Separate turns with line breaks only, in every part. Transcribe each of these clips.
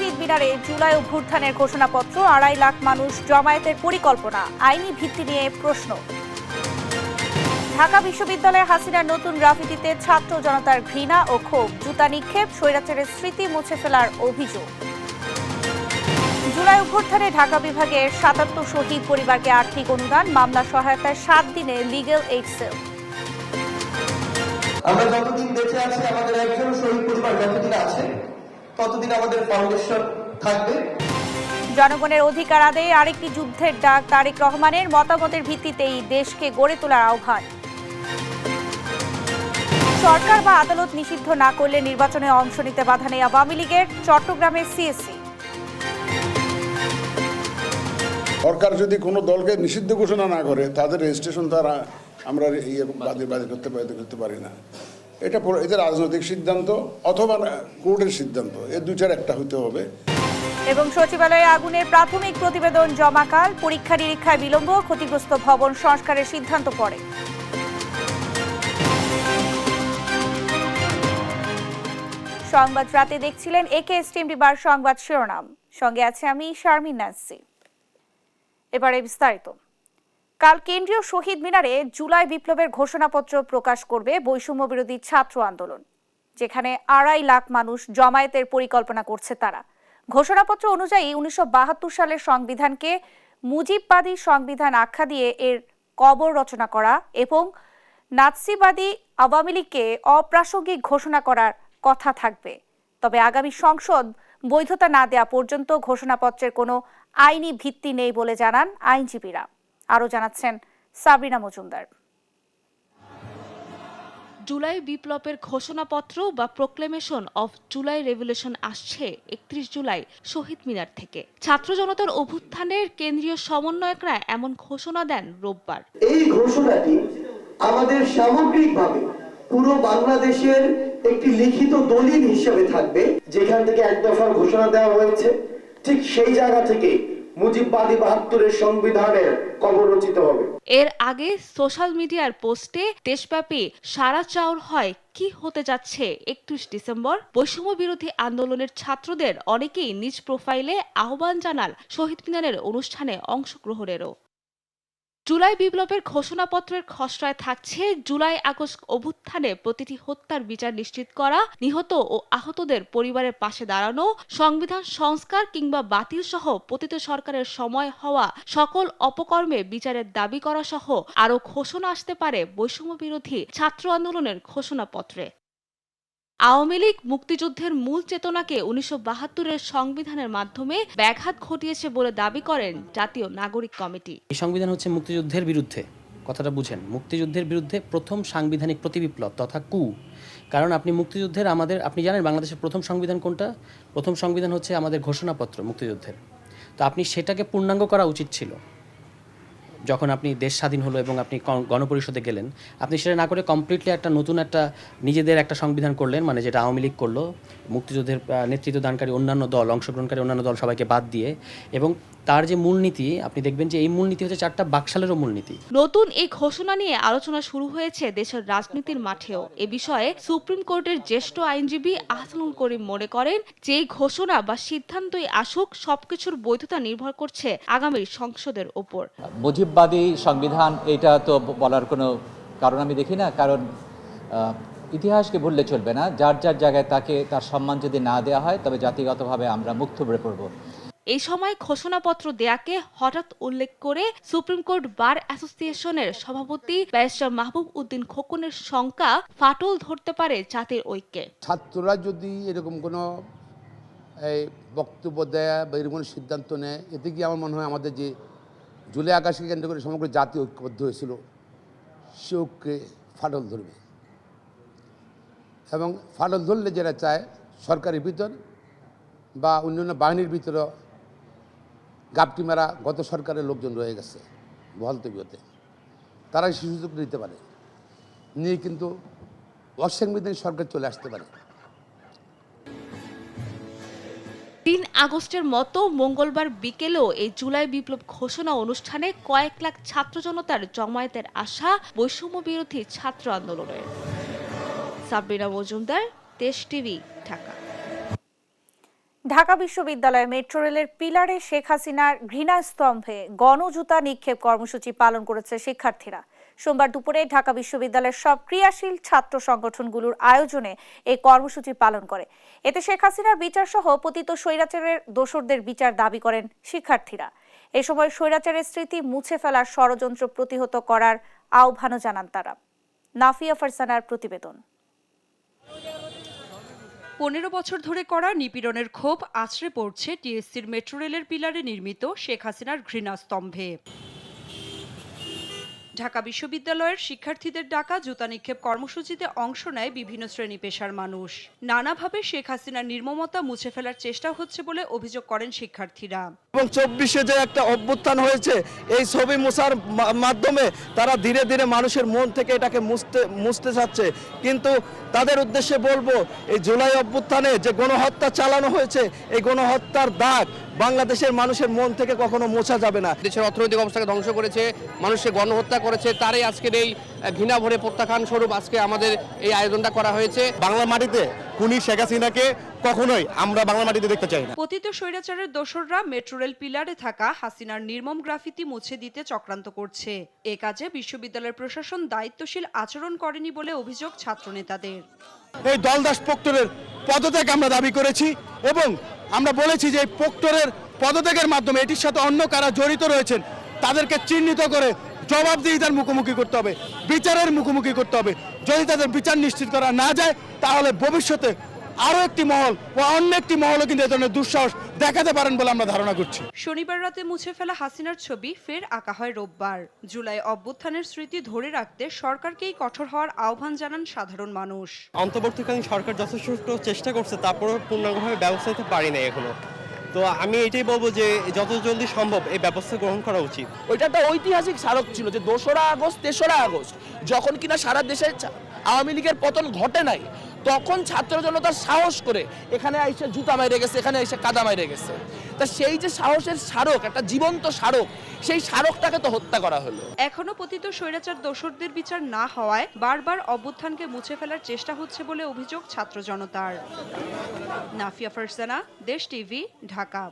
শহীদ মিনারে জুলাই অভ্যুত্থানের ঘোষণাপত্র, 2.5 লাখ মানুষ জমায়েতের পরিকল্পনা, আইনি ভিত্তি নিয়ে প্রশ্ন। ঢাকা বিশ্ববিদ্যালয়ে হাসিনার নতুন গ্রাফিতিতে ছাত্র জনতার ঘৃণা ও ক্ষোভ, জুতা নিক্ষেপ, স্বৈরাচারের স্মৃতি মুছে ফেলার অভিযোগ। জুলাই অভ্যুত্থানে ঢাকা বিভাগের 77 শহীদ পরিবারকে আর্থিক অনুদান, মামলা সহায়তায় 7 দিনে লিগ্যাল এইড সেল।
আমরা যতদিন বেঁচে আছি, আমাদের একজন শহীদ পরিবার যতদিন আছে ততদিন আমাদের ফাউন্ডেশন থাকবে।
জনগণের অধিকার আদায়ে আরেকটি যুদ্ধের ডাক, তারেক রহমানের মতামতের ভিত্তিতেই দেশকে গড়ে তোলার আহ্বান। সরকার বা আদালত নিষিদ্ধ না করলে নির্বাচনে অংশ নিতে বাধা নেই আওয়ামী লীগের, চট্টগ্রামের সিএসসি।
সরকার যদি কোনো দলকে নিষিদ্ধ ঘোষণা না করে, তাদের রেজিস্ট্রেশন তারা আমরা বাদী করতে পারি না। এটা রাজনৈতিক সিদ্ধান্ত অথবা কোর্টের সিদ্ধান্ত, এর দুইটার একটা হতে হবে।
এবং সচিবালয়ে আগুনের প্রাথমিক প্রতিবেদন জমাকাল, পরীক্ষা নিরীক্ষায় বিলম্ব, ক্ষতিগ্রস্ত ভবন সংস্কারের সিদ্ধান্ত পড়ে। সংবাদ রাতে দেখছিলেন একেএসটিএম বার সংবাদ শিরোনাম, সঙ্গে আছে আমি শারমিন নাসি। এবারে বিস্তারিত। কাল কেন্দ্রীয় শহীদ মিনারে জুলাই বিপ্লবের ঘোষণাপত্র প্রকাশ করবে বৈষম্য বিরোধী ছাত্র আন্দোলন, যেখানে 2.5 লাখ মানুষ জমায়েতের পরিকল্পনা করছে তারা। ঘোষণাপত্র অনুযায়ী 1972 সালের সংবিধানকে মুজিববাদী সংবিধান আখ্যা দিয়ে এর কবর রচনা করা এবং নাৎসিবাদী আওয়ামী লীগকে অপ্রাসঙ্গিক ঘোষণা করার কথা থাকবে। তবে আগামী সংসদ বৈধতা না দেওয়া পর্যন্ত ঘোষণাপত্রের কোনো আইনি ভিত্তি নেই বলে জানান আইনজীবীরা। আরও জানাচ্ছেন সাবরিনা মজুমদার।
জুলাই বিপ্লবের ঘোষণাপত্র বা প্রোক্লেমেশন অফ জুলাই রেভলিউশন আসছে 31 জুলাই শহীদ মিনার থেকে। ছাত্র জনতার অভ্যুত্থানের কেন্দ্রীয় সমন্বয়করা এমন ঘোষণা দেন রোববার।
এই ঘোষণাটি আমাদের সামগ্রিকভাবে পুরো বাংলাদেশের একটি লিখিত দলিল হিসেবে থাকবে, যেখান থেকে এক দফার ঘোষণা দেওয়া হয়েছে, ঠিক সেই জায়গা থেকে মুজিববাদী 72-এর সংবিধানের কবর রচিত হবে।
এর আগে সোশ্যাল মিডিয়ার পোস্টে দেশব্যাপী সারা চাউর হয় কি হতে যাচ্ছে 31 ডিসেম্বর। বৈষম্য বিরোধী আন্দোলনের ছাত্রদের অনেকেই নিজ প্রোফাইলে আহ্বান জানান শহীদ মিনারের অনুষ্ঠানে অংশগ্রহণেরও। জুলাই বিপ্লবের ঘোষণাপত্রের খসড়ায় থাকছে জুলাই আগস্ট অভ্যুত্থানে প্রতিটি হত্যার বিচার নিশ্চিত করা, নিহত ও আহতদের পরিবারের পাশে দাঁড়ানো, সংবিধান সংস্কার কিংবা বাতিল সহ পতিত সরকারের সময় হওয়া সকল অপকর্মে বিচারের দাবি করা সহ আরও ঘোষণা আসতে পারে বৈষম্য বিরোধী ছাত্র আন্দোলনের ঘোষণাপত্রে। আওয়ামী লীগ মুক্তিযুদ্ধের মূল চেতনাকে 1972-এর সংবিধানের মাধ্যমে ব্যাঘাত ঘটিয়েছে বলে দাবি করেন জাতীয় নাগরিক কমিটি।
এই সংবিধান হচ্ছে মুক্তিযুদ্ধের বিরুদ্ধে, কথাটা বুঝেন, মুক্তিযুদ্ধের বিরুদ্ধে প্রথম সাংবিধানিক প্রতিবিপ্লব তথা কু। কারণ আপনি মুক্তিযুদ্ধের আপনি জানেন বাংলাদেশের প্রথম সংবিধান কোনটা? প্রথম সংবিধান হচ্ছে আমাদের ঘোষণাপত্র মুক্তিযুদ্ধের। তো আপনি সেটাকে পূর্ণাঙ্গ করা উচিত ছিল। যখন আপনি দেশ স্বাধীন হলো এবং আপনি গণপরিষদে গেলেন, আপনি সেটা না করে কমপ্লিটলি নতুন একটা নিজেদের একটা সংবিধান করলেন, মানে যেটা আওয়ামী লীগ করলো, মুক্তিযুদ্ধের নেতৃত্ব দানকারী অন্যান্য দল, অংশগ্রহণকারী অন্যান্য দল সবাইকে বাদ দিয়ে। এবং তার যে মূলনীতি, আপনি দেখবেন যে এই মূলনীতি হচ্ছে 4টা বাকশালেরও মূলনীতি।
নতুন এই ঘোষণা নিয়ে আলোচনা শুরু হয়েছে দেশের রাজনীতির মাঠেও। এ বিষয়ে সুপ্রিম কোর্টের জ্যেষ্ঠ আইনজীবী আহসানুল করিম মনে করেন যে এই ঘোষণা বা সিদ্ধান্তই আসুক, সবকিছুর বৈধতা নির্ভর করছে আগামী সংসদের ওপর।
মুজিববাদী সংবিধান এটা তো বলার কোনো কারণ আমি দেখি না, কারণ ইতিহাসকে ভুললে চলবে না। যার যার জায়গায় তাকে তার সম্মান যদি না দেওয়া হয়, তবে জাতিগতভাবে আমরা মুখ থুবড়ে পড়ব।
এই সময় ঘোষণাপত্র দেয়াকে হঠাৎ উল্লেখ করে সুপ্রিম কোর্ট বার অ্যাসোসিয়েশনের সভাপতি ব্যারিস্টার মাহবুব উদ্দিন খোকনের শঙ্কা ফাটল ধরতে পারে জাতির ঐক্যে।
ছাত্ররা যদি এরকম কোনো বক্তব্য দেয় বা এরকম কোনো সিদ্ধান্ত নেয়, এতে কি আমার মনে হয় আমাদের যে জুলাই আগস্টকে কেন্দ্র করে সমগ্র জাতি ঐক্যবদ্ধ হয়েছিল, সে ঐক্যে ফাটল ধরবে। এবং ফাটল ধরলে যারা চায় সরকারের ভিতর বা অন্যান্য বাহিনীর ভিতরে গাপটি মারা গত সরকারের লোকজন রয়ে গেছে বহাল তবিয়তে, তারা সুযোগ নিতে পারে, নিয়ে কিন্তু অসাংবিধানিক সরকার চলে আসতে পারে।
3 আগস্টের মতো মঙ্গলবার বিকেলেও এই জুলাই বিপ্লব ঘোষণা অনুষ্ঠানে কয়েক লাখ ছাত্র জনতার জমায়েতের আশা বৈষম্য বিরোধী ছাত্র আন্দোলনের। সাবরিনা মজুমদার, দেশ টিভি, ঢাকা।
ঢাকা বিশ্ববিদ্যালয়ে মেট্রো রেলের পিলারে শেখ হাসিনার ঘৃণাস্তম্ভে গণজুতা নিক্ষেপ কর্মসূচি পালন করেছে শিক্ষার্থীরা। সোমবার দুপুরে ঢাকা বিশ্ববিদ্যালয়ের সব ক্রিয়াশীল ছাত্র সংগঠনগুলোর আয়োজনে এই কর্মসূচি পালন করে। এতে শেখ হাসিনার বিচার সহ পতিত স্বৈরাচারের দোসরদের বিচার দাবি করেন শিক্ষার্থীরা। এ সময় স্বৈরাচারের স্মৃতি মুছে ফেলার ষড়যন্ত্র প্রতিহত করার আহ্বানও জানান তারা। নাফিয়া ফারসানার প্রতিবেদন।
15 বছর ধরে করা নিপীড়নের ক্ষোভ আছড়ে পড়ছে টিএসসির মেট্রো রেলের পিলারে নির্মিত শেখ হাসিনার ঘৃণাস্তম্ভে। ঢাকা বিশ্ববিদ্যালয়ের শিক্ষার্থীদের ডাকা জুতা নিক্ষেপ কর্মসূচিতে অংশ নেয় বিভিন্ন শ্রেণী পেশার মানুষ। নানাভাবে শেখ হাসিনার নির্মমতা মুছে ফেলার চেষ্টা হচ্ছে বলে অভিযোগ করেন শিক্ষার্থীরা।
এবং 24-এ যে একটা অভ্যুত্থান হয়েছে, এই ছবি মোছার মাধ্যমে তারা ধীরে ধীরে মানুষের মন থেকে এটাকে মুছতে চাচ্ছে। কিন্তু তাদের উদ্দেশ্যে বলবো, এই জুলাই অভ্যুত্থানে যে গণহত্যা চালানো হয়েছে, এই গণহত্যার দাগ বাংলাদেশের মানুষের মন থেকে কখনো মোছা যাবে না।
দেশের অর্থনৈতিক অবস্থাকে ধ্বংস করেছে, মানুষকে গণহত্যা করেছে, তারই আজকের এই ঘৃণা ভরে প্রত্যাখ্যান স্বরূপ আজকে আমাদের এই আয়োজনটা করা হয়েছে।
বাংলা মাটিতে খুনি শেখ হাসিনাকে কখনোই আমরা বাংলা মাটিতে দেখতে চাই না।
পতিত স্বৈরাচারের দোসররা মেট্রো রেল পিলারে থাকা হাসিনার নির্মম গ্রাফিতি মুছে দিতে চক্রান্ত করছে। এ কাজে বিশ্ববিদ্যালয়ের প্রশাসন দায়িত্বশীল আচরণ করেনি বলে অভিযোগ ছাত্রনেতাদের।
এই দলদাস প্রক্টরের পদত্যাগ আমরা দাবি করেছি এবং আমরা বলেছি যে এই প্রক্টরের পদত্যাগের মাধ্যমে এটির সাথে অন্য কারা জড়িত রয়েছেন তাদেরকে চিহ্নিত করে জবাবদিহিতার মুখোমুখি করতে হবে, বিচারের মুখোমুখি করতে হবে। যদি তাদের বিচার নিশ্চিত করা না যায়, তাহলে ভবিষ্যতে আরো একটি মহল বা অন্য একটি মহলও কিন্তু এ ধরনের দুঃসাহস দেখাতে পারেন বলে আমরা ধারণা করছি।
শনিবার রাতে মুছে ফেলা হাসিনার ছবি ফের আঁকা হয় রোববার। জুলাই অভ্যুত্থানের স্মৃতি ধরে রাখতে সরকারকেই কঠোর হওয়ার আহ্বান জানান সাধারণ মানুষ।
অন্তর্বর্তীকালীন সরকার যথেষ্ট চেষ্টা করছে, তারপরেও পূর্ণাঙ্গভাবে ব্যবস্থা নিতে পারি না এখনো। তো আমি এটাই বলবো যে যত জলদি সম্ভব এই ব্যবস্থা গ্রহণ করা উচিত।
ওইটা একটা ঐতিহাসিক স্মারক ছিল যে 2রা আগস্ট 3রা আগস্ট যখন কিনা সারা দেশে আওয়ামী লীগের পতন ঘটে নাই, তখন ছাত্র জনতার সাহস করে এখানে এসে জুতা মাইরে গেছে, এখানে এসে কাদা মাইরে গেছে। তা সেই যে সাহসের স্মারক, একটা জীবন্ত স্মারক, সেই স্মারকটাকে তো হত্যা করা হলো।
এখনো পতিত স্বৈরাচার দোসরদের বিচার না হওয়ায় বারবার অভ্যুত্থানকে মুছে ফেলার চেষ্টা হচ্ছে বলে অভিযোগ ছাত্র জনতার। নাফিয়া ফারসানা, দেশ টিভি, ঢাকা।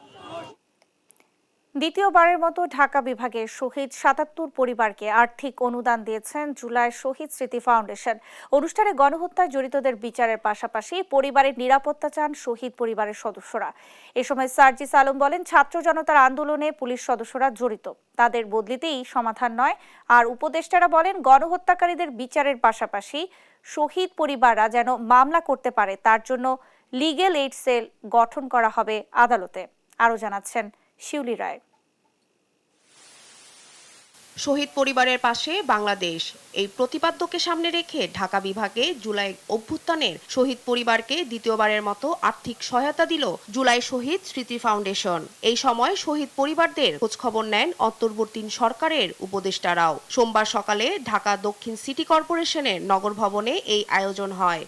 দ্বিতীয়বারের মতো ঢাকা বিভাগের শহীদ 77 পরিবারকে আর্থিক অনুদান দিয়েছেন জুলাই শহীদ স্মৃতি ফাউন্ডেশন। অনুষ্ঠানে গণহত্যায় জড়িতদের বিচারের পাশাপাশি পরিবারের নিরাপত্তা চান শহীদ পরিবারের সদস্যরা। এ সময় সার্জিস আলম বলেন, ছাত্র জনতার আন্দোলনে পুলিশ সদস্যরা জড়িত, তাদের বদলিতেই সমাধান নয়। আর উপদেষ্টারা বলেন, গণহত্যাকারীদের বিচারের পাশাপাশি শহীদ পরিবাররা যেন মামলা করতে পারে, তার জন্য লিগ্যাল এইড সেল গঠন করা হবে আদালতে। আরও জানাচ্ছেন শিউলি রায়।
শহীদ পরিবারের পাশে বাংলাদেশ, এই প্রতিপাদ্যকে সামনে রেখে ঢাকা বিভাগে জুলাই অভ্যুত্থানের শহীদ পরিবারকে দ্বিতীয়বারের মতো আর্থিক সহায়তা দিল জুলাই শহীদ স্মৃতি ফাউন্ডেশন। এই সময় শহীদ পরিবারদের খোঁজখবর নেন অন্তর্বর্তী সরকারের উপদেষ্টারাও। সোমবার সকালে ঢাকা দক্ষিণ সিটি কর্পোরেশনের নগর ভবনে এই আয়োজন হয়।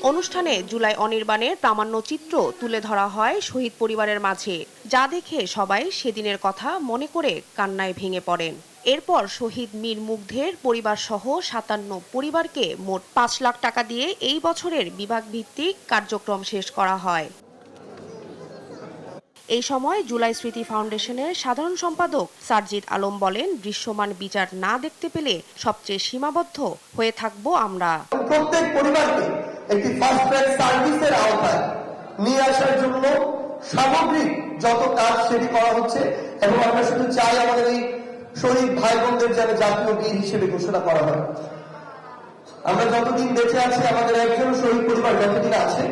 অনুষ্ঠানে জুলাই অনির্বাণের প্রামাণ্য চিত্র তুলে ধরা হয় শহীদ পরিবারের মাঝে, যা দেখে সবাই সেদিনের কথা মনে করে কান্নায় ভেঙে পড়েন। এরপর শহীদ মীর মুগ্ধের পরিবার সহ 57 পরিবারকে মোট 5 লাখ টাকা দিয়ে এই বছরের বিভাগ ভিত্তিক কার্যক্রম শেষ করা হয়। এই সময় জুলাই স্মৃতি ফাউন্ডেশনের সাধারণ সম্পাদক সার্জিদ আলম বলেন, দৃশ্যমান বিচার না দেখতে পেলে সবচেয়ে সীমাবদ্ধ হয়ে থাকবো আমরা।
প্রত্যেক পরিবারকে একটি ফাস্ট ট্র্যাক সার্ভিসের আওতায় নিয়ে আসার জন্য সামগ্রিক যত কাজ সেটি করা হচ্ছে এবং আমরা শুধু চাই আমাদের এই শহীদ ভাই বোনদের যেন জাতীয় বীর হিসেবে ঘোষণা করা হয়। আমরা যতদিন বেঁচে আছি, আমাদের একজন শহীদ পরিবার যতদিন আছে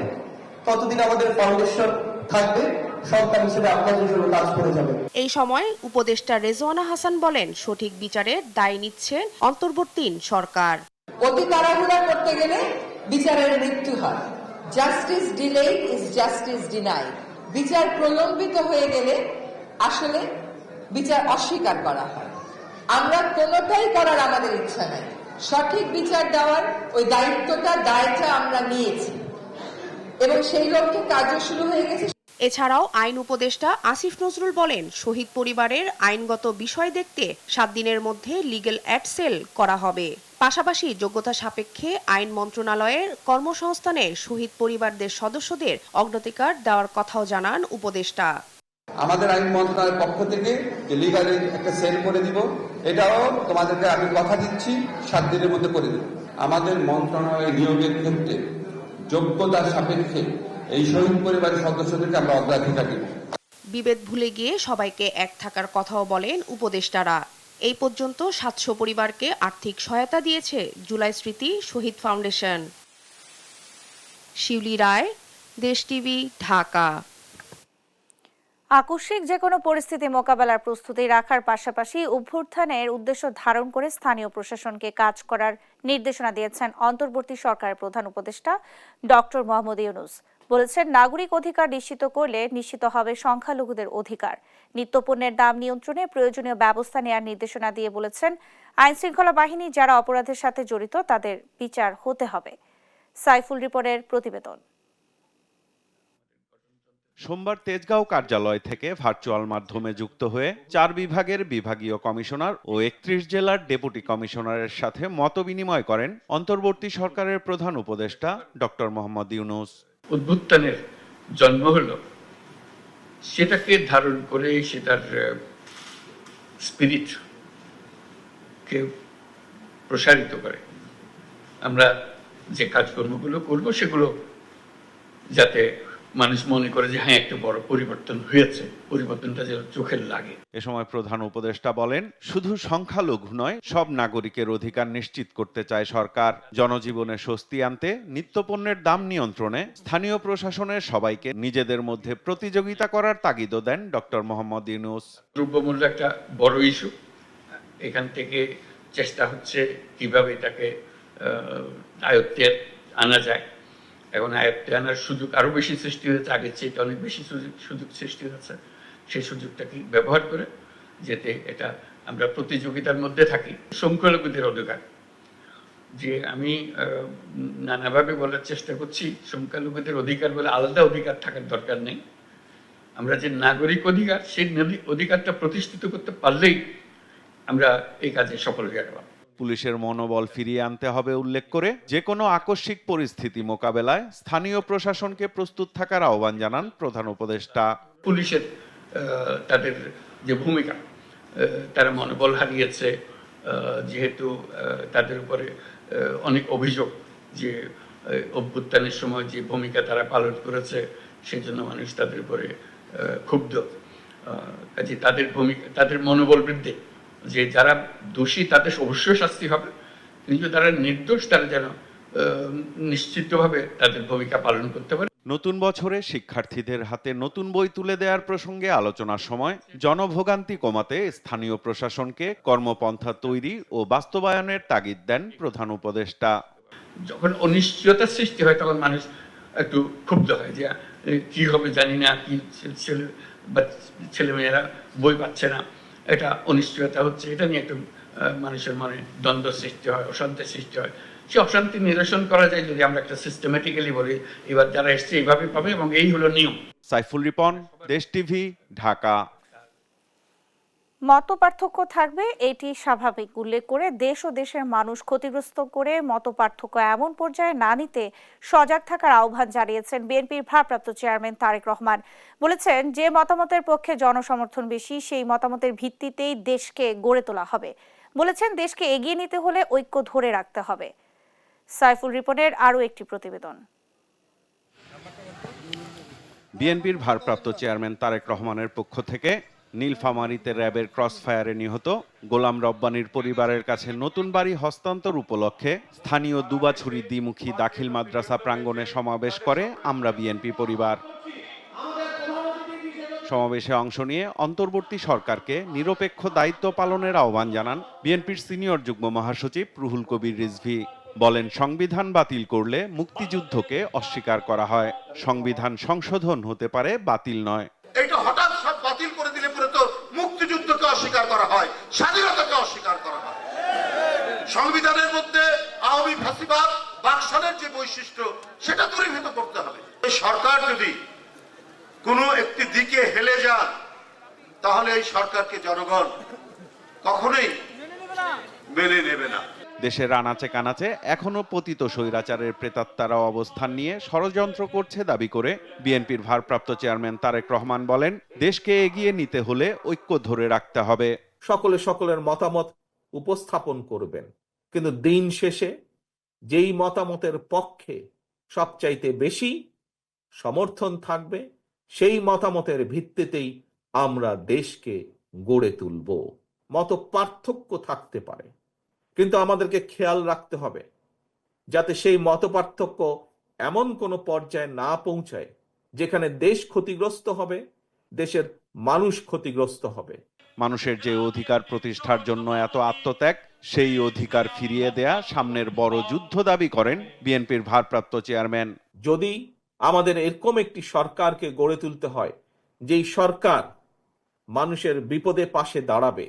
ততদিন আমাদের ফাউন্ডেশন থাকবে, সরকার হিসেবে আপনাদের জন্য কাজ করে যাবে।
এই সময় উপদেষ্টা রেজওয়ানা হাসান বলেন, সঠিক বিচারের দায় নিচ্ছেন অন্তর্বর্তী সরকার।
অতি তাড়াহুড়া করতে গেলে বিচারের মৃত্যু হয়। Justice delayed is justice denied. বিচার প্রলম্বিত হয়ে গেলে আসলে বিচার অস্বীকার করা হয়। আমরা কোনোটাই করার আমাদের ইচ্ছা নাই। সঠিক বিচার দেওয়ার ওই দায়টা আমরা নিয়েছি এবং সেই লক্ষ্যে কাজও শুরু হয়ে গেছে।
এছাড়াও আইন উপদেষ্টা আসিফ নজরুল বলেন, শহীদ পরিবারের আইনগত বিষয় দেখতে 7 দিনের মধ্যে লিগ্যাল অ্যাড সেল করা হবে। পাশাপাশি যোগ্যতা সাপেক্ষে আইন মন্ত্রণালয়ের কর্মসংস্থানের শহীদ পরিবারদের সদস্যদের অগ্রাধিকার দেওয়ার কথাও জানান উপদেষ্টা।
আমাদের আইন মন্ত্রণালয়ের পক্ষ থেকে যে লিগালি একটা সেল করে দিব, এটাও তোমাদেরকে আমি কথা দিচ্ছি 7 দিনের মধ্যে করে দেব। আমাদের মন্ত্রণালয়ের নিয়োগের ক্ষেত্রে যোগ্যতার সাপেক্ষে এই শহীদ পরিবারের সদস্যদেরকে আমরা অগ্রাধিকার দেব।
বিভেদ ভুলে গিয়ে সবাইকে এক থাকার কথাও বলেন উপদেষ্টারা। এই পর্যন্ত 700 পরিবারকে আর্থিক সহায়তা দিয়েছে জুলাই স্মৃতি শহীদ ফাউন্ডেশন। শিউলি রায়, দেশ টিভি, ঢাকা।
আকস্মিক যে কোনো পরিস্থিতি মোকাবেলার প্রস্তুতি রাখার পাশাপাশি অভ্যুত্থানের উদ্দেশ্য ধারণ করে স্থানীয় প্রশাসনকে কাজ করার নির্দেশনা দিয়েছেন অন্তর্বর্তী সরকারের প্রধান উপদেষ্টা ডক্টর মোহাম্মদ ইউনূস। বলেছেন, নাগরিক অধিকার নিশ্চিত করলে নিশ্চিত হবে সংখ্যালঘুদের অধিকার। নিত্যপণ্যের দাম নিয়ন্ত্রণে প্রয়োজনীয় ব্যবস্থা নেওয়ার নির্দেশনা দিয়ে বলেছেন, আইনশৃঙ্খলা বাহিনী যারা অপরাধের সাথে জড়িত তাদের বিচার হতে হবে। সাইফুল রিপনের প্রতিবেদন।
সোমবার তেজগাঁও কার্যালয় থেকে ভার্চুয়াল মাধ্যমে যুক্ত হয়ে 4 বিভাগের বিভাগীয় কমিশনার ও 31 জেলার ডেপুটি কমিশনারের সাথে মতবিনিময় করেন অন্তর্বর্তী সরকারের প্রধান উপদেষ্টা ডক্টর মোহাম্মদ ইউনূস।
উদ্ভুত্থানের জন্ম হলো, সেটাকে ধারণ করে সেটার স্পিরিট কে প্রসারিত করে আমরা যে কাজকর্মগুলো করব সেগুলো যাতে মানুষ মনে করে যে হ্যাঁ একটা বড় পরিবর্তন হয়েছে, পরিবর্তনটা যেন চোখের লাগে।
এ সময় প্রধান উপদেষ্টা বলেন, শুধু সংখ্যালঘু নয়, সব নাগরিকের অধিকার নিশ্চিত করতে চায় সরকার। জনজীবনে স্বস্তি আনতে নিত্যপণ্যের দাম নিয়ন্ত্রণে স্থানীয় প্রশাসনের সবাইকে নিজেদের মধ্যে প্রতিযোগিতা করার তাগিদও দেন ডক্টর মোহাম্মদ ইউনূস।
দ্রব্যমূল্য একটা বড় ইস্যু, এখান থেকে চেষ্টা হচ্ছে কিভাবে এটাকে আয়ত্তে আনা যায়। এখন আয়ত্তে আনার সুযোগ আরো বেশি সৃষ্টি হয়েছে, আগের চেয়ে অনেক বেশি সুযোগ সৃষ্টি হয়েছে। সেই সুযোগটাকে ব্যবহার করে যাতে এটা আমরা প্রতিযোগিতার মধ্যে থাকি। সংখ্যালঘুদের অধিকার যে আমি নানাভাবে বলার চেষ্টা করছি, সংখ্যালঘুদের অধিকার বলে আলাদা অধিকার থাকার দরকার নেই। আমরা যে নাগরিক অধিকার, সেই অধিকারটা প্রতিষ্ঠিত করতে পারলেই আমরা এই কাজে সফল হয়ে গেলাম।
পুলিশের মনোবল ফিরিয়ে আনতে হবে উল্লেখ করে যে কোনো আকস্মিক পরিস্থিতি মোকাবেলায় স্থানীয় প্রশাসনকে প্রস্তুত থাকার আহ্বান জানান প্রধান উপদেষ্টা।
পুলিশের তাদের যে ভূমিকা, তারা মনোবল হারিয়েছে, যেহেতু তাদের উপরে অনেক অভিযোগ যে অভ্যুত্থানের সময় যে ভূমিকা তারা পালন করেছে, সেই জন্য মানুষ তাদের উপরে ক্ষুব্ধ। কাজে তাদের ভূমিকা, তাদের মনোবল বৃদ্ধি, যে যারা দোষী তাদের অবশ্যই শাস্তি হবে, কিন্তু তারা নির্দোষ, তারা যেন নিশ্চিতভাবে তাদের ভূমিকা পালন করতে পারে।
নতুন বছরে শিক্ষার্থীদের হাতে নতুন বই তুলে দেওয়ার প্রসঙ্গে আলোচনার সময় জনভোগান্তি কমাতে স্থানীয় প্রশাসনকে কর্মপন্থা তৈরি ও বাস্তবায়নের তাগিদ দেন প্রধান উপদেষ্টা।
যখন অনিশ্চয়তার সৃষ্টি হয় তখন মানুষ একটু ক্ষুব্ধ হয় যে কি হবে জানি না, কি ছেলেমেয়েরা বই পাচ্ছে না, এটা অনিশ্চয়তা হচ্ছে, এটা নিয়ে একটু মানুষের মনে দ্বন্দ্ব সৃষ্টি হয়, অশান্তির সৃষ্টি হয়। সে অশান্তি নিরসন করা যায় যদি আমরা একটা সিস্টেমেটিক্যালি বলি, এবার যারা এসছে এইভাবে পাবে এবং এই হলো নিয়ম।
সাইফুল রিপন, দেশ টিভি, ঢাকা।
মত পার্থক্য থাকবে, এটি স্বাভাবিক উল্লেখ করে দেশ ও দেশের মানুষ ক্ষতিগ্রস্ত করে মত পার্থক্য এমন পর্যায়ে না নিতে সজাগ থাকার আহ্বান জানিয়েছেন বিএনপির ভারপ্রাপ্ত চেয়ারম্যান তারেক রহমান। বলেছেন, যে মতামতের পক্ষে জনসমর্থন বেশি সেই মতামতের ভিত্তিতেই দেশকে গড়ে তোলা হবে। বলেছেন, দেশকে এগিয়ে নিতে হলে ঐক্য ধরে রাখতে হবে। সাইফুল রিপনের আরও একটি প্রতিবেদন।
বিএনপির ভারপ্রাপ্ত চেয়ারম্যান তারেক রহমানের পক্ষ থেকে নীলফামারীতে র্যাবের ক্রসফায়ারে নিহত গোলাম রব্বানীর পরিবারের কাছে নতুন বাড়ি হস্তান্তর উপলক্ষে স্থানীয় দুবাছড়ি দ্বিমুখী দাখিল মাদ্রাসা প্রাঙ্গণে সমাবেশ করে আমরা বিএনপি পরিবার। সমাবেশে অংশ নিয়ে অন্তর্বর্তী সরকারকে নিরপেক্ষ দায়িত্ব পালনের আহ্বান জানান বিএনপির সিনিয়র যুগ্ম মহাসচিব রুহুল কবির রিজভী। বলেন, সংবিধান বাতিল করলে মুক্তিযুদ্ধকে অস্বীকার করা হয়, সংবিধান সংশোধন হতে পারে, বাতিল নয়।
এটা হঠাৎ সব বাতিল করে দিলে পরে তো মুক্তিযুদ্ধকে অস্বীকার করা হয়, স্বাধীনতাকে অস্বীকার করা হয়। সংবিধানের মধ্যে আওয়ামী ফ্যাসিবাদ বাকশালের যে বৈশিষ্ট্য, সেটা দূরীভূত করতে হবে। এই সরকার যদি কোনো একটি দিকে হেলে যান, তাহলে এই সরকারকে জনগণ কখনোই মেনে নেবে না।
দেশের আনাচে কানাচে এখনো পতিত স্বৈরাচারের প্রেতাত্মারা অবস্থান নিয়ে ষড়যন্ত্র করছে দাবি করে বিএনপির ভারপ্রাপ্ত চেয়ারম্যান তারেক রহমান বলেন, দেশকে এগিয়ে নিতে হলে ঐক্য ধরে রাখতে হবে।
সকলে সকলের মতামত উপস্থাপন করবেন, কিন্তু দিন শেষে যেই মতামতের পক্ষে সবচাইতে বেশি সমর্থন থাকবে সেই মতামতের ভিত্তিতেই আমরা দেশকে গড়ে তুলব। মত পার্থক্য থাকতে পারে, কিন্তু আমাদেরকে খেয়াল রাখতে হবে যাতে সেই মত পার্থক্য এমন কোনো পর্যায়ে না পৌঁছায় যেখানে দেশ ক্ষতিগ্রস্ত হবে, দেশের মানুষ ক্ষতিগ্রস্ত হবে।
মানুষের যে অধিকার প্রতিষ্ঠার জন্য এত আত্মত্যাগ, সেই অধিকার ফিরিয়ে দেয়া সামনের বড় যুদ্ধ দাবি করেন বিএনপির ভারপ্রাপ্ত চেয়ারম্যান।
যদি আমাদের এরকম একটি সরকারকে গড়ে তুলতে হয়, যেই সরকার মানুষের বিপদে পাশে দাঁড়াবে,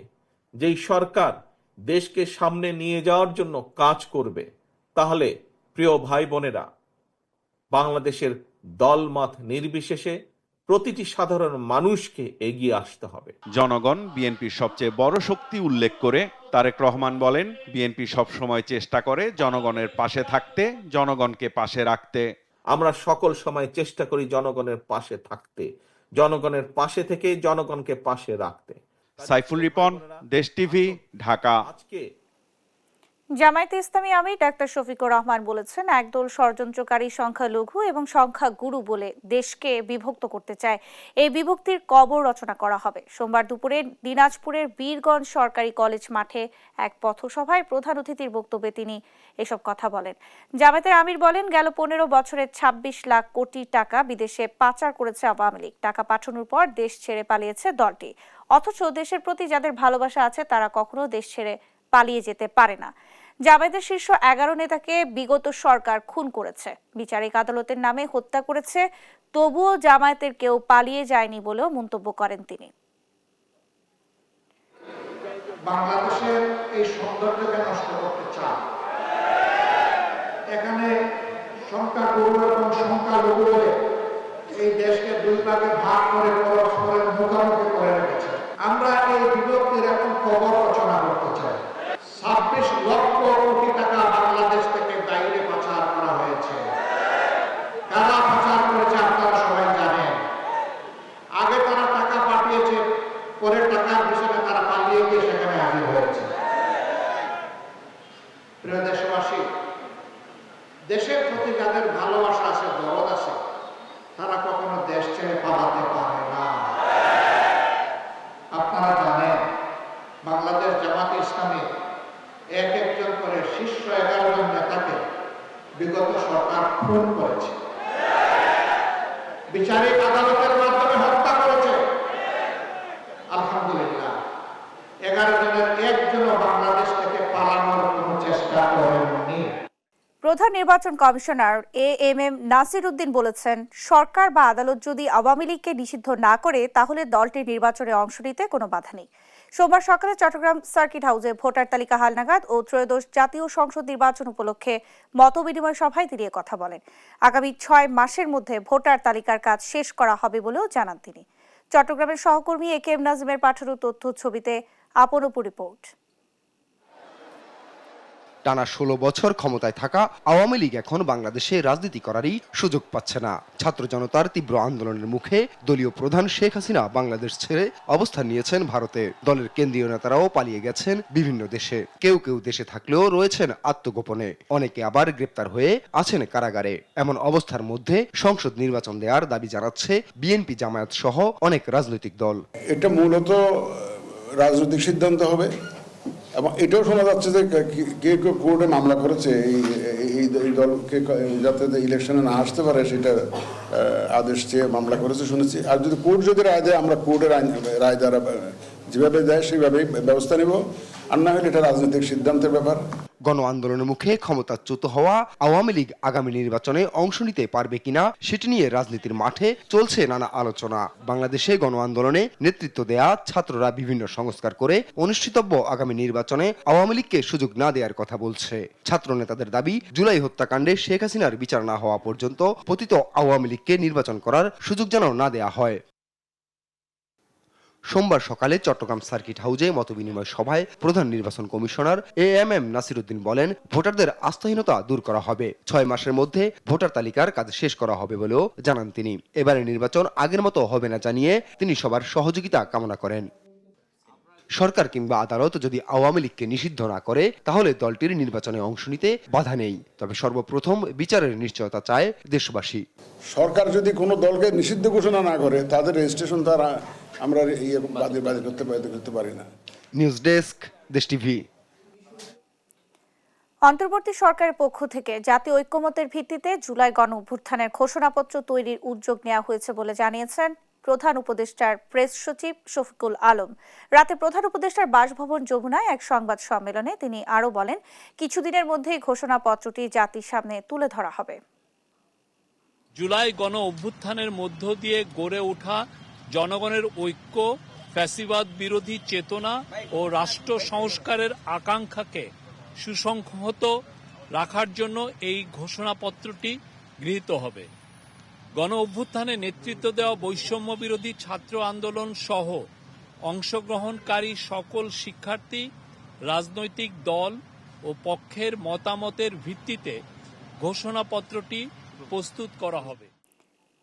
যেই সরকার দেশকে সামনে নিয়ে যাওয়ার জন্য কাজ করবে, তাহলে প্রিয় ভাই বোনেরা, বাংলাদেশের দলমত নির্বিশেষে প্রতিটি সাধারণ মানুষকে এগিয়ে আসতে হবে।
জনগণ বিএনপির সবচেয়ে বড় শক্তি উল্লেখ করে তারেক রহমান বলেন, বিএনপি সবসময় চেষ্টা করে জনগণের পাশে থাকতে, জনগণকে পাশে রাখতে।
আমরা সকল সময় চেষ্টা করি জনগণের পাশে থাকতে, জনগণের পাশে থেকে জনগণকে পাশে রাখতে।
সাইফুল রিপন, দেশ টিভি, ঢাকা।
জামায়াতে ইসলামী আমির ডাক্তার শফিকুর রহমান বলেছেন, একদল ষড়যন্ত্রকারী সংখ্যালঘু এবং সংখ্যাগুরু বলে দেশকে বিভক্ত করতে চায়। এই বিভক্তির কবর রচনা করা হবে। সোমবার দুপুরে দিনাজপুরের বীরগঞ্জ সরকারি কলেজ মাঠে এক পথসভায় প্রধান অতিথির বক্তব্যে তিনি এসব কথা বলেন। জামায়াতের আমির বলেন, গেল 15 বছরে 26 লাখ কোটি টাকা বিদেশে পাচার করেছে আওয়ামী লীগ। টাকা পাঠানোর পর দেশ ছেড়ে পালিয়েছে দলটি। অথচ দেশের প্রতি যাদের ভালোবাসা আছে তারা কখনো দেশ ছেড়ে পালিয়ে যেতে পারে না। জামায়াতের শীর্ষ 11 নেতাকে বিগত সরকার খুন করেছে, বিচারিক আদালতের নামে হত্যা করেছে, তবুও জামায়াতের কেউ পালিয়ে যায়নি বলেও মন্তব্য করেন তিনি।
বাংলাদেশের এই সৌন্দর্যকে নষ্ট করতে চায়। এখানে সংখ্যাগুরু এবং সংখ্যালঘু বলে এই দেশকে দুই ভাগে ভাগ করে পরস্পরের মুখোমুখি করে রেখেছে। আমরা এই বিভক্তির এখন কবর রচনা করতে চাই। 26 লক্ষ কোটি টাকা বাংলাদেশ থেকে বাইরে পাচার করা হয়েছে। কারা পাচার করেছে আপনারা সবাই জানেন। আগে তারা টাকা পাঠিয়েছে, পরে টাকার হিসেবে তারা পালিয়ে গিয়ে সেখানে হাজির হয়েছে। প্রিয় দেশবাসী, দেশের প্রতি যাদের ভালোবাসা আছে, দরদ আছে, তারা কখনো দেশ ছেড়ে পালাতে পারে না। আপনারা জানেন, বাংলাদেশ জামায়াতে ইসলামী এক একজন করে শীর্ষ 11 জন নেতাকে বিগত সরকার খুন করেছে, বিচারিক আদালতের মাধ্যমে হত্যা করেছে। আলহামদুলিল্লাহ, 11 জনের একজনও বাংলাদেশ থেকে পালানোর কোনো চেষ্টা করেননি।
প্রধান নির্বাচন কমিশনার এএমএম নাসির উদ্দিন বলেছেন, সরকার বা আদালত যদি আওয়ামী লীগকে নিষিদ্ধ না করে তাহলে দলটির নির্বাচনে অংশ নিতে কোনো বাধা নেই। সোমবার সকালে চট্টগ্রাম সার্কিট হাউসে ভোটার তালিকা হালনাগাদ ও ত্রয়োদশ জাতীয় সংসদ নির্বাচন উপলক্ষে মতবিনিময় সভায় তিনি কথা বলেন। আগামী 6 মাসের মধ্যে ভোটার তালিকার কাজ শেষ করা হবে বলেও জানান তিনি। চট্টগ্রামের সহকর্মী একেএম নাজিমের পাঠানো তথ্য ছবিতে আপনপু রিপোর্ট।
টানা 16 বছর ক্ষমতায় থাকা আওয়ামী লীগ এখন বাংলাদেশে রাজনীতি করারই সুযোগ পাচ্ছে না। ছাত্র জনতার তীব্র আন্দোলনের মুখে দলীয় প্রধান শেখ হাসিনা বাংলাদেশ ছেড়ে অবস্থান নিয়েছেন ভারতে। দলের কেন্দ্রীয় নেতারাও পালিয়ে গেছেন বিভিন্ন দেশে। কেউ কেউ দেশে থাকলেও রয়েছেন আত্মগোপনে, অনেকে আবার গ্রেপ্তার হয়ে আছেন কারাগারে। এমন অবস্থার মধ্যে সংসদ নির্বাচন দেওয়ার দাবি জানাচ্ছে বিএনপি, জামায়াত সহ অনেক রাজনৈতিক দল।
এটা মূলত রাজনৈতিক সিদ্ধান্ত হবে এবং এটাও শোনা যাচ্ছে যে কে কেউ কোর্টে মামলা করেছে এই দলকে যাতে ইলেকশনে না আসতে পারে সেটা আদেশ চেয়ে মামলা করেছে শুনেছি। আর যদি কোর্ট যদি রায় দেয়, আমরা কোর্টের রায় দ্বারা যেভাবে দেয় সেইভাবেই ব্যবস্থা নেব, আর না হলে এটা রাজনৈতিক সিদ্ধান্তের ব্যাপার।
গণ আন্দোলনের মুখে ক্ষমতাচ্যুত হওয়া আওয়ামী লীগ আগামী নির্বাচনে অংশ নিতে পারবে কিনা সেটি নিয়ে রাজনীতির মাঠে চলছে নানা আলোচনা। বাংলাদেশে গণ আন্দোলনে নেতৃত্ব দেয়া ছাত্ররা বিভিন্ন সংস্কার করে অনুষ্ঠিতব্য আগামী নির্বাচনে আওয়ামী লীগকে সুযোগ না দেওয়ার কথা বলছে। ছাত্র নেতাদের দাবি, জুলাই হত্যাকাণ্ডে শেখ হাসিনার বিচার না হওয়া পর্যন্ত পতিত আওয়ামী লীগকে নির্বাচন করার সুযোগ যেন না দেয়া হয়। সোমবার সকালে চট্টগ্রাম সার্কিট হাউজে মতবিনিময় সভায় প্রধান নির্বাচন কমিশনার এএমএম নাসিরউদ্দিন বলেন, ভোটারদের আস্থাহীনতা দূর করা হবে। 6 মাসের মধ্যে ভোটার তালিকার কাজ শেষ করা হবে বলেও জানান তিনি। এবারের নির্বাচন আগের মতো হবে না জানিয়ে তিনি সবার সহযোগিতা কামনা করেন। সরকার কিংবা আদালত যদি আওয়ামী লীগকে নিষিদ্ধ না করে তাহলে দলটির নির্বাচনে অংশ নিতে বাধা নেই। তবে সর্বপ্রথম বিচারের নিশ্চয়তা চায় দেশবাসী।
সরকার যদি কোনো দলকে নিষিদ্ধ ঘোষণা না করে তাদের রেজিস্ট্রেশন তারা আমরা বাতিল করতে পারি না।
নিউজ ডেস্ক, দেশ টিভি।
অন্তর্বর্তী সরকারের পক্ষ থেকে জাতীয় ঐক্যমত্যের ভিত্তিতে জুলাই গণ অভ্যুত্থানের ঘোষণাপত্র তৈরির উদ্যোগ নেওয়া হয়েছে বলে জানিয়েছেন প্রধান উপদেষ্টার প্রেস সচিব শফিকুল আলম। রাতে প্রধান উপদেষ্টার বাসভবন যমুনায় এক সংবাদ সম্মেলনে তিনি আরও বলেন, কিছুদিনের মধ্যেই ঘোষণাপত্রটি জাতির সামনে তুলে ধরা হবে।
জুলাই গণ অভ্যুত্থানের মধ্য দিয়ে গড়ে ওঠা জনগণের ঐক্য, ফ্যাসিবাদ বিরোধী চেতনা ও রাষ্ট্র সংস্কারের আকাঙ্ক্ষাকে সুসংহত রাখার জন্য এই ঘোষণাপত্রটি গৃহীত হবে। গণ অভ্যুত্থানে নেতৃত্ব দেওয়া বৈষম্য বিরোধী ছাত্র আন্দোলন সহ অংশগ্রহণকারী সকল শিক্ষার্থী, রাজনৈতিক দল ও পক্ষের মতামতের ভিত্তিতে ঘোষণাপত্রটি প্রস্তুত করা হবে।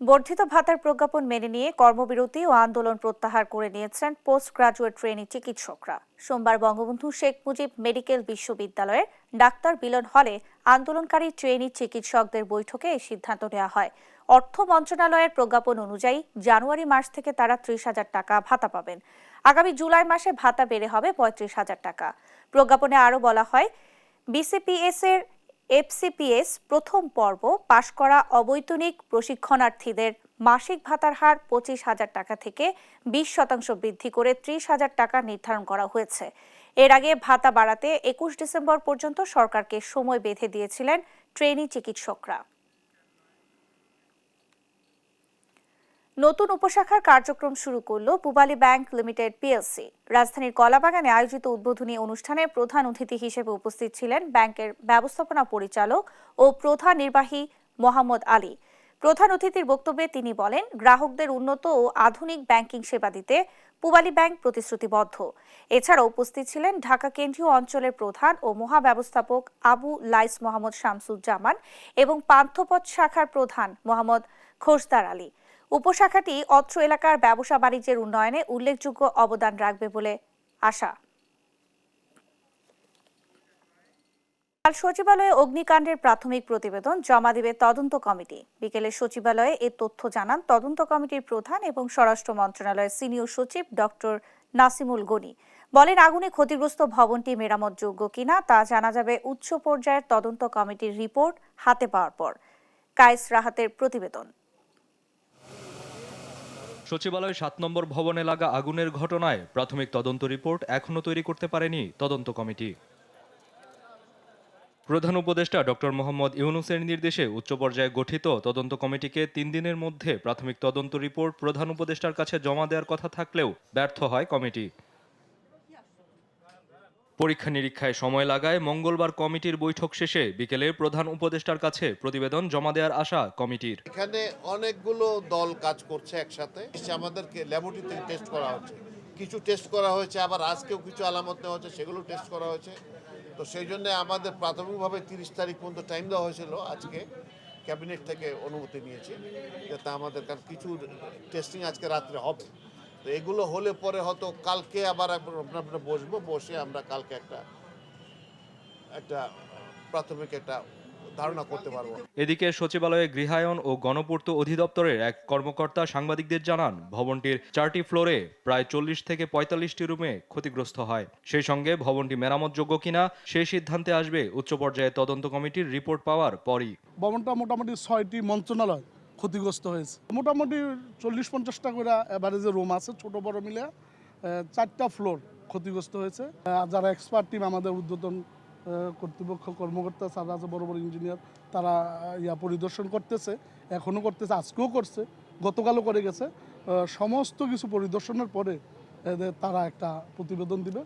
বর্ধিত ভাতার প্রজ্ঞাপন মেনে নিয়ে কর্মবিরতি ও আন্দোলন প্রত্যাহার করে নিয়েছেন পোস্ট গ্রাজুয়েট ট্রেনি চিকিৎসকরা। সোমবার বঙ্গবন্ধু শেখ মুজিব মেডিকেল বিশ্ববিদ্যালয়ের ডাক্তার মিলন হলে আন্দোলনকারী ট্রেনি চিকিৎসকদের বৈঠকে এই সিদ্ধান্ত নেওয়া হয়। অর্থ মন্ত্রণালয়ের প্রজ্ঞাপন অনুযায়ী জানুয়ারি মাস থেকে তারা 30,000 টাকা ভাতা পাবেন। আগামী জুলাই মাসে ভাতা বেড়ে হবে 35,000 টাকা। প্রজ্ঞাপনে আরও বলা হয়, বিসিপিএস এর এফসিপিএস প্রথম পর্ব পাশ করা অবৈতনিক প্রশিক্ষণার্থীদের মাসিক ভাতার হার 25,000 টাকা থেকে 20% বৃদ্ধি করে 30,000 টাকা নির্ধারণ করা হয়েছে। এর আগে ভাতা বাড়াতে 21 ডিসেম্বর পর্যন্ত সরকারকে সময় বেঁধে দিয়েছিলেন ট্রেনি চিকিৎসকরা। নতুন উপশাখার কার্যক্রম শুরু করল পূবালী ব্যাংক লিমিটেড পিএলসি। রাজধানীর কলাবাগানে আয়োজিত উদ্বোধনী অনুষ্ঠানে প্রধান অতিথি হিসেবে উপস্থিত ছিলেন ব্যাংকের ব্যবস্থাপনা পরিচালক ও প্রধান নির্বাহী মোহাম্মদ আলী। প্রধান অতিথির বক্তব্যে তিনি বলেন, গ্রাহকদের উন্নত ও আধুনিক ব্যাংকিং সেবা দিতে পূবালী ব্যাংক প্রতিশ্রুতিবদ্ধ। এছাড়াও উপস্থিত ছিলেন ঢাকা কেন্দ্রীয় অঞ্চলের প্রধান ও মহাব্যবস্থাপক আবু লাইস মোহাম্মদ শামসুজ্জামান এবং পান্থপথ শাখার প্রধান মোহাম্মদ খোসদার আলী। উপশাখাটি অত্র এলাকার ব্যবসা বাণিজ্যের উন্নয়নে উল্লেখযোগ্য অবদান রাখবে বলে আশা। কাল সচিবালয়ে অগ্নিকাণ্ডের প্রাথমিক প্রতিবেদন জমা দেবে তদন্ত কমিটি। বিকেলে সচিবালয়ে এ তথ্য জানান তদন্ত কমিটির প্রধান এবং স্বরাষ্ট্র মন্ত্রণালয়ের সিনিয়র সচিব ডক্টর নাসিমুল গনি। বলেন, আগুনে ক্ষতিগ্রস্ত ভবনটি মেরামতযোগ্য কিনা তা জানা যাবে উচ্চ পর্যায়ের তদন্ত কমিটির রিপোর্ট হাতে পাওয়ার পর। কায়েস রাহাতের প্রতিবেদন।
সচিবালয় 7 নম্বর ভবনে লাগা আগুনের ঘটনায় প্রাথমিক তদন্ত রিপোর্ট এখনো তৈরি করতে পারেনি তদন্ত কমিটি। প্রধান উপদেষ্টা ডক্টর মোহাম্মদ ইউনূসের নির্দেশে উচ্চ পর্যায়ে গঠিত তদন্ত কমিটিকে 3 দিনের মধ্যে প্রাথমিক তদন্ত রিপোর্ট প্রধান উপদেষ্টার কাছে জমা দেওয়ার কথা থাকলেও ব্যর্থ হয় কমিটি। পরীক্ষা নিরীক্ষায় সময় লাগায় মঙ্গলবার কমিটির বৈঠক শেষে বিকেলে প্রধান উপদেষ্টার কাছে প্রতিবেদন জমা দেওয়ার আশা কমিটির।
এখানে অনেকগুলো দল কাজ করছে একসাথে। আমাদেরকে ল্যাবরেটরিতে টেস্ট করা হচ্ছে, কিছু টেস্ট করা হয়েছে, আবার আজকেও কিছু আলামত নেওয়া হচ্ছে, সেগুলো টেস্ট করা হয়েছে। তো সেই জন্য আমাদের প্রাথমিকভাবে 30 তারিখ পর্যন্ত টাইম দেওয়া হয়েছিল। আজকে ক্যাবিনেট থেকে অনুমতি নিয়েছে যাতে আমাদের কিছু টেস্টিং আজকে রাত্রে হবে। তো এগুলো হলে পরে হয়তো কালকে আবার আমরা বসবো, বসে আমরা কালকে একটা প্রাথমিক একটা ধারণা করতে পারবো।
এদিকে সচিবালয়ে গৃহায়ন ও গণপূর্ত অধিদপ্তরের এক কর্মকর্তা সাংবাদিকদের জানান, ভবনটির 4টি ফ্লোরে প্রায় 40 থেকে 45টি রুমে ক্ষতিগ্রস্ত হয়। সেই সঙ্গে ভবনটি মেরামতযোগ্য কিনা সেই সিদ্ধান্তে আসবে উচ্চ পর্যায়ে তদন্ত কমিটির রিপোর্ট পাওয়ার পরই।
ভবনটা মোটামুটি 6টি মন্ত্রণালয় ক্ষতিগ্রস্ত হয়েছে। মোটামুটি 40-50টা করে এভারেজে রুম আছে, ছোট বড় মিলে 4টা ফ্লোর ক্ষতিগ্রস্ত হয়েছে। যারা এক্সপার্ট টিম আমাদের ঊর্ধ্বতন কর্তৃপক্ষ কর্মকর্তা যারা আছে, বড় বড় ইঞ্জিনিয়ার, তারা পরিদর্শন করতেছে, এখনও করতেছে, আজকেও করছে, গতকালও করে গেছে। সমস্ত কিছু পরিদর্শনের পরে
এদের তারা একটা প্রতিবেদন দিবে।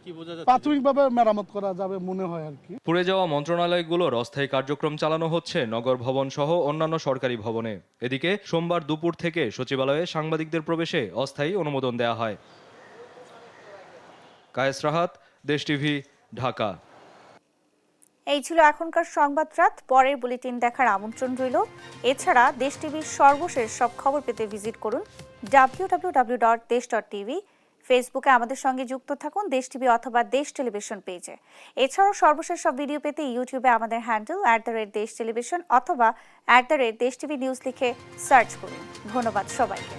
কি বোঝা যাচ্ছে?
প্রাথমিকভাবে মেরামত করা যাবে মনে হয় আর কি।
পুড়ে যাওয়া মন্ত্রণালয়গুলোর অস্থায়ী কার্যক্রম চালানো হচ্ছে নগর ভবন সহ অন্যান্য সরকারি ভবনে। এদিকে সোমবার দুপুর থেকে সচিবালয়ে সাংবাদিকদের প্রবেশে অস্থায়ী অনুমোদন দেয়া হয়। কায়েস রাহাত, দেশ টিভি, ঢাকা।
এই ছিল এখনকার সংবাদ রাত। পরের বুলেটিন দেখার আমন্ত্রণ রইল। এছাড়া দেশ টিভির সর্বশেষ সব খবর পেতে ভিজিট করুন www.desh.tv। ফেসবুকে আমাদের সঙ্গে যুক্ত থাকুন দেশ টিভি অথবা দেশ টেলিভিশন পেজে। এছাড়াও সর্বশেষ সব ভিডিও পেতে ইউটিউবে আমাদের হ্যান্ডেল @দেশ টেলিভিশন অথবা @দেশ টিভি নিউজ লিখে সার্চ করুন। ধন্যবাদ সবাইকে।